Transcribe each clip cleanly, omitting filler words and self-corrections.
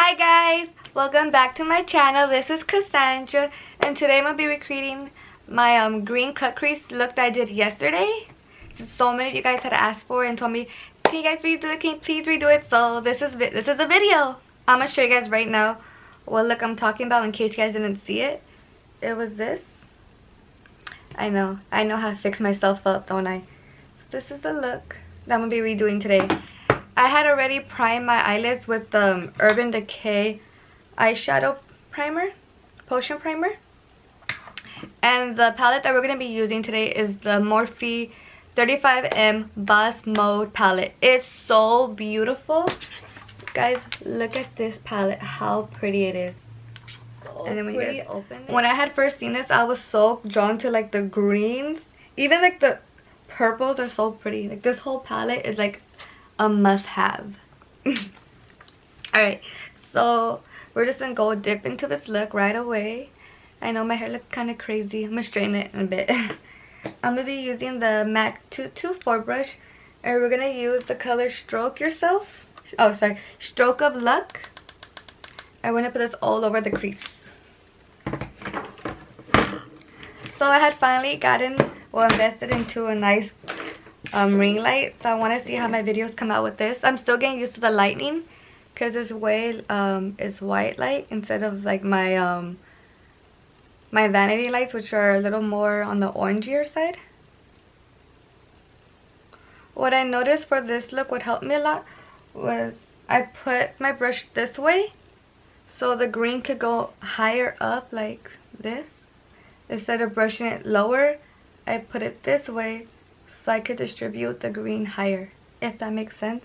Hi guys, welcome back to my channel. This is Cassandra and today I'm going to be recreating my green cut crease look that I did yesterday. Since so many of you guys had asked for it and told me, can you guys redo it? Can you please redo it? So this is the video. I'm going to show you guys right now what look I'm talking about in case you guys didn't see it. It was this. I know how to fix myself up, don't I? This is the look that I'm going to be redoing today. I had already primed my eyelids with the Urban Decay eyeshadow primer, potion primer. And the palette that we're going to be using today is the Morphe 35M Boss Mood palette. It's so beautiful. Guys, look at this palette, how pretty it is. And then when you guys open it, when I had first seen this, I was so drawn to like the greens. Even like the purples are so pretty. Like this whole palette is like a must-have. Alright, so we're just gonna go dip into this look right away. I know my hair looks kind of crazy. I'm gonna straighten it in a bit. I'm gonna be using the MAC 224 brush, and we're gonna use the color Stroke of Luck. I want to put this all over the crease. So I had finally invested into a nice ring light, so I want to see how my videos come out with this. I'm still getting used to the lighting because it's white light instead of like my my vanity lights, which are a little more on the orangier side. What I noticed for this look, what helped me a lot, was I put my brush this way so the green could go higher up like this. Instead of brushing it lower, I put it this way so I could distribute the green higher, if that makes sense.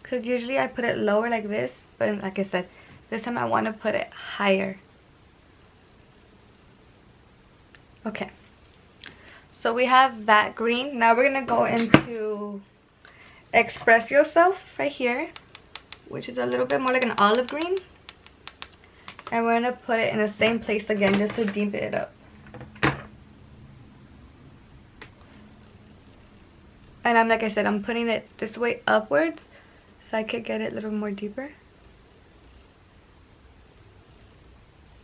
Because usually I put it lower like this, but like I said, this time I want to put it higher. Okay, so we have that green. Now we're going to go into Express Yourself right here, which is a little bit more like an olive green. And we're going to put it in the same place again just to deepen it up. And like I said, I'm putting it this way upwards so I could get it a little more deeper.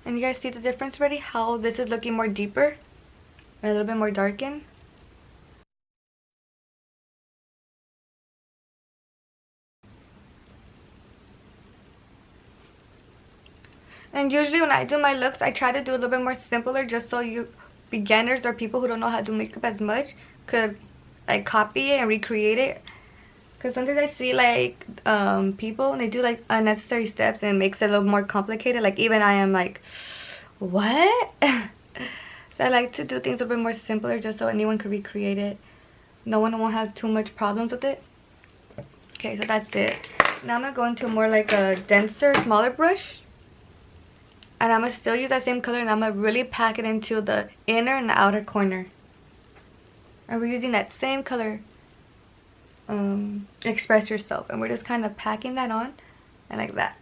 And you guys see the difference already? How this is looking more deeper and a little bit more darkened. And usually when I do my looks, I try to do a little bit more simpler just so you beginners or people who don't know how to do makeup as much could like copy it and recreate it. Because sometimes I see like people and they do like unnecessary steps and it makes it a little more complicated. Like even I am like, what? So I like to do things a bit more simpler just so anyone could recreate it. No one won't have too much problems with it. Okay, so that's it. Now I'm going to go into more like a denser, smaller brush. And I'm going to still use that same color and I'm going to really pack it into the inner and the outer corner. And we're using that same color, Express Yourself. And we're just kind of packing that on and like that.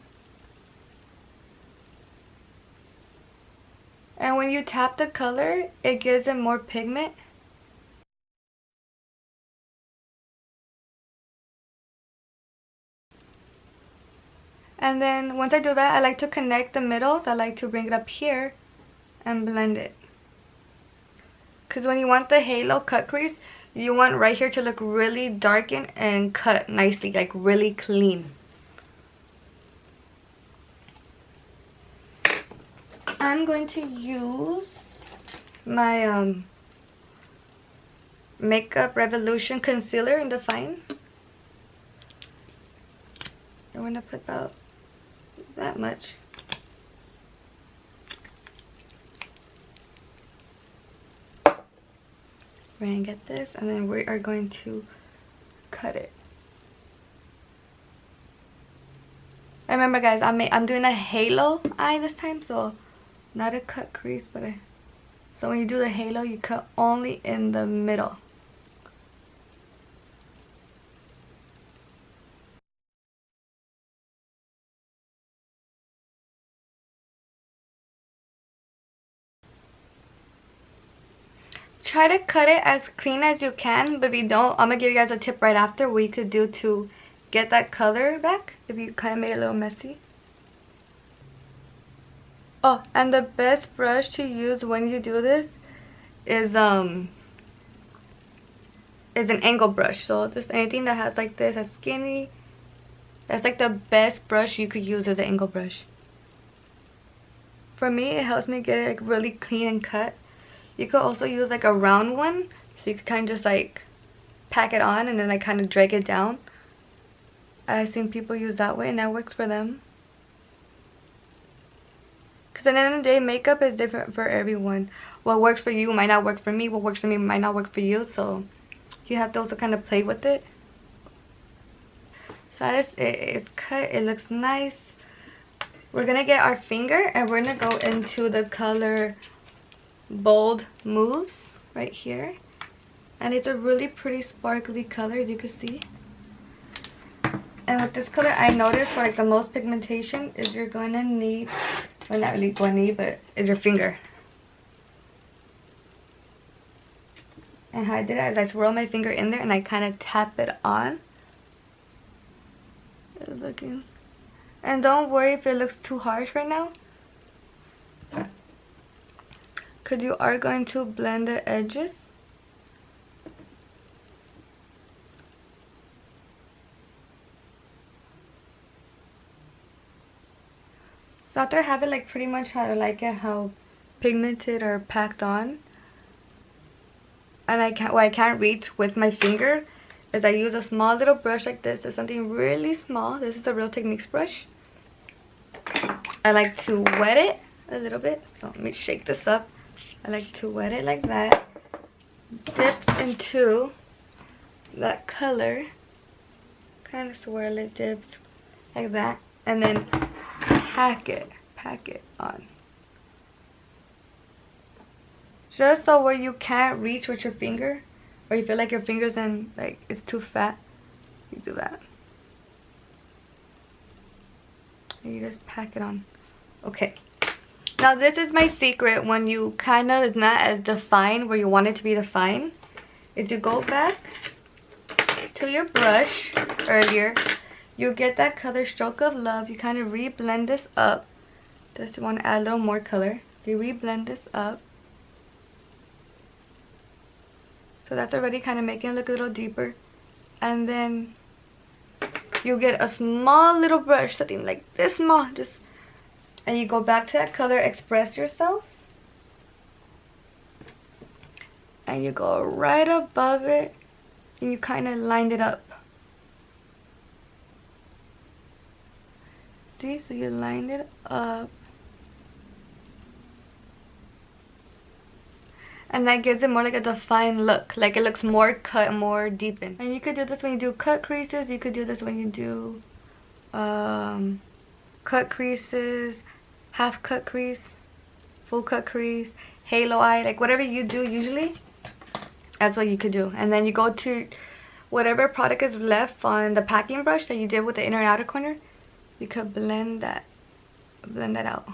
And when you tap the color, it gives it more pigment. And then once I do that, I like to connect the middles. I like to bring it up here and blend it. Because when you want the halo cut crease, you want right here to look really darkened and cut nicely, like really clean. I'm going to use my Makeup Revolution Concealer in Define. I'm going to put about that much. We're going to get this and then we are going to cut it. And remember guys, I'm doing a halo eye this time, so not a cut crease, but so when you do the halo, you cut only in the middle. Try to cut it as clean as you can, but if you don't, I'm gonna give you guys a tip right after what you could do to get that color back if you kind of made it a little messy. Oh, and the best brush to use when you do this is an angle brush. So just anything that has like this, that's skinny, that's like the best brush you could use as an angle brush. For me, it helps me get it like really clean and cut. You could also use like a round one, so you could kind of just like pack it on and then like kind of drag it down. I've seen people use that way and that works for them. Because at the end of the day, makeup is different for everyone. What works for you might not work for me. What works for me might not work for you. So you have to also kind of play with it. So it's cut. It looks nice. We're going to get our finger and we're going to go into the color Bold Moves right here. And it's a really pretty sparkly color, as you can see. And with this color, I noticed for like the most pigmentation is you're going to need, well, not really going to need, but is your finger. And how I did it is I swirl my finger in there and I kind of tap it on. It's looking. And don't worry if it looks too harsh right now, because you are going to blend the edges. So after I have it like pretty much how I like it, how pigmented or packed on, and I can't reach with my finger, is I use a small little brush like this. It's something really small. This is a Real Techniques brush. I like to wet it a little bit. So let me shake this up. I like to wet it like that. Dip into that color. Kind of swirl it, dips like that. And then pack it on. Just so where you can't reach with your finger, or you feel like your fingers and like it's too fat, you do that. And you just pack it on. Okay. Now this is my secret when you kind of is not as defined where you want it to be defined. Is you go back to your brush earlier. You get that color Stroke of Love. You kind of re-blend this up. Just want to add a little more color. You re-blend this up. So that's already kind of making it look a little deeper. And then you get a small little brush, something like this small, and you go back to that color, Express Yourself. And you go right above it and you kind of line it up. See, so you line it up. And that gives it more like a defined look. Like it looks more cut, more deepened. And you could do this when you do cut creases. You could do this when you do cut creases, half cut crease, full cut crease, halo eye. Like whatever you do usually, that's what you could do. And then you go to whatever product is left on the packing brush that you did with the inner and outer corner. You could blend that out.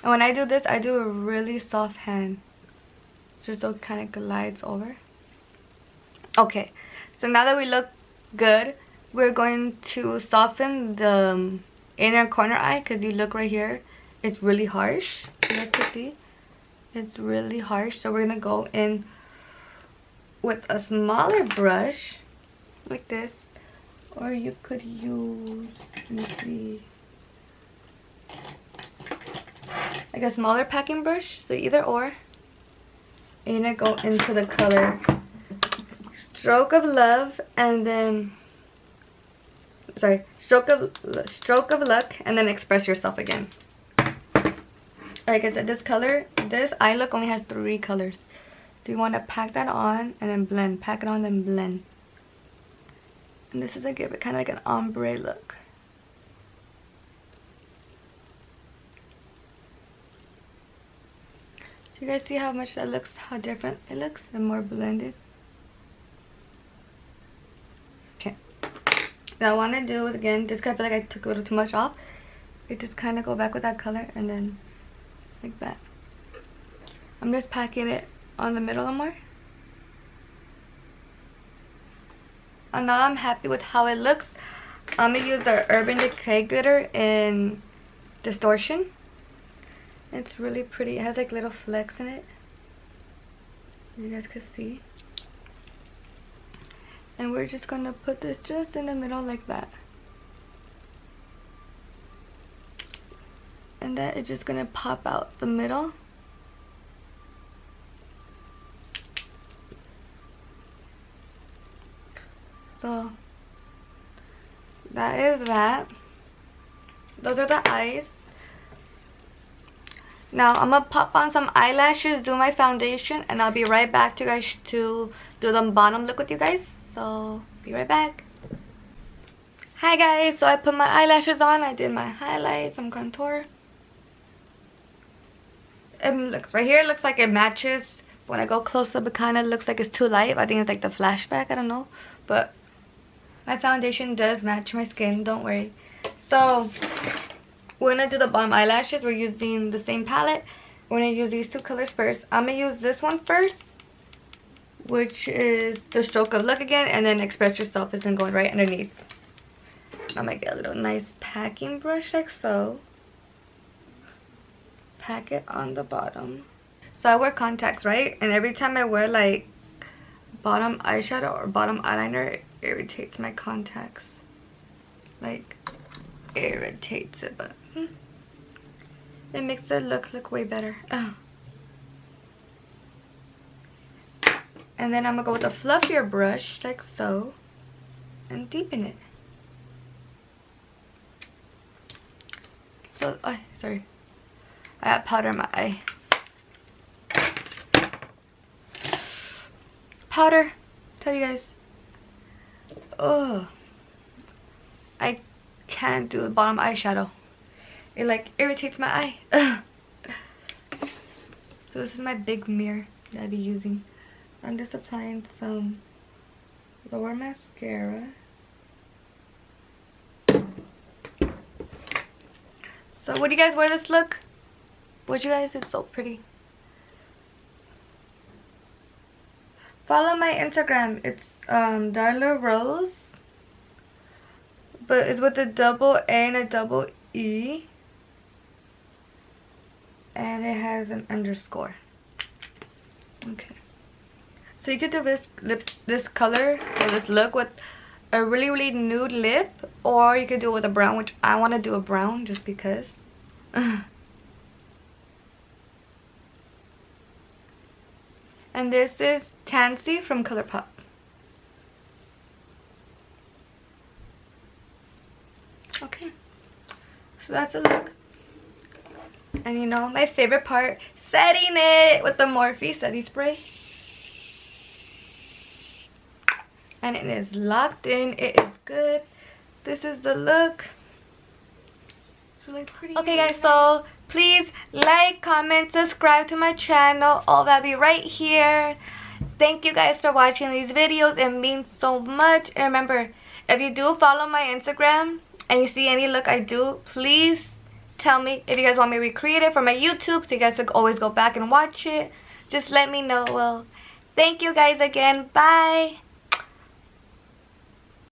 And when I do this, I do a really soft hand. So it kind of glides over. Okay, so now that we look good, we're going to soften the inner corner eye, because you look right here, it's really harsh. You guys can see, it's really harsh. So we're gonna go in with a smaller brush, like this, or you could use, let me see, like a smaller packing brush. So either or. And you're gonna go into the color Stroke of Love, and then Stroke of Luck, and then Express Yourself again. Like I said, this eye look only has 3 colors. So you want to pack that on and then blend. Pack it on, then blend. And this is to give it kind of like an ombre look. Do you guys see how much that looks, how different it looks and more blended? Okay. Now I want to do it again, just because I feel like I took a little too much off. You just kind of go back with that color and then like that. I'm just packing it on the middle more. And now I'm happy with how it looks. I'm gonna use the Urban Decay glitter in Distortion. It's really pretty. It has like little flecks in it, you guys can see. And we're just gonna put this just in the middle like that. And then it's just gonna pop out the middle. So that is that. Those are the eyes. Now I'm gonna pop on some eyelashes, do my foundation, and I'll be right back to you guys to do the bottom look with you guys. So be right back. Hi guys, so I put my eyelashes on. I did my highlights, some contour. It looks right here, it looks like it matches. When I go close up, it kind of looks like it's too light. I think it's like the flashback, I don't know. But my foundation does match my skin, don't worry. So we're gonna do the bottom eyelashes. We're using the same palette. We're gonna use these two colors first. I'm gonna use this one first, which is the Stroke of Luck again, and then Express Yourself is going right underneath. I'm gonna get a little nice packing brush like so. Pack it on the bottom. So I wear contacts, right? And every time I wear like bottom eyeshadow or bottom eyeliner, it irritates my contacts. Like, irritates it, but it makes the look way better. And then I'm gonna go with a fluffier brush like so and deepen it. So, sorry, I have powder in my eye. Powder, tell you guys. Oh, I can't do the bottom eyeshadow. It like irritates my eye. Ugh. So this is my big mirror that I'll be using. I'm just applying some lower mascara. So what do you guys wear this look? Would you guys? It's so pretty. Follow my Instagram. It's Darla Rose, but it's with a double A and a double E, and it has an underscore. Okay, so you could do this color or this look with a really nude lip, or you could do it with a brown, which I want to do a brown just because. And this is Tansy from ColourPop. Okay, so that's the look. And you know my favorite part, setting it with the Morphe setting spray. And it is locked in, it is good. This is the look. It's really pretty. Okay guys, so please like, comment, subscribe to my channel. All that'll be right here. Thank you guys for watching these videos. It means so much. And remember, if you do follow my Instagram and you see any look I do, please tell me if you guys want me to recreate it for my YouTube, so you guys can always go back and watch it. Just let me know. Well, thank you guys again. Bye.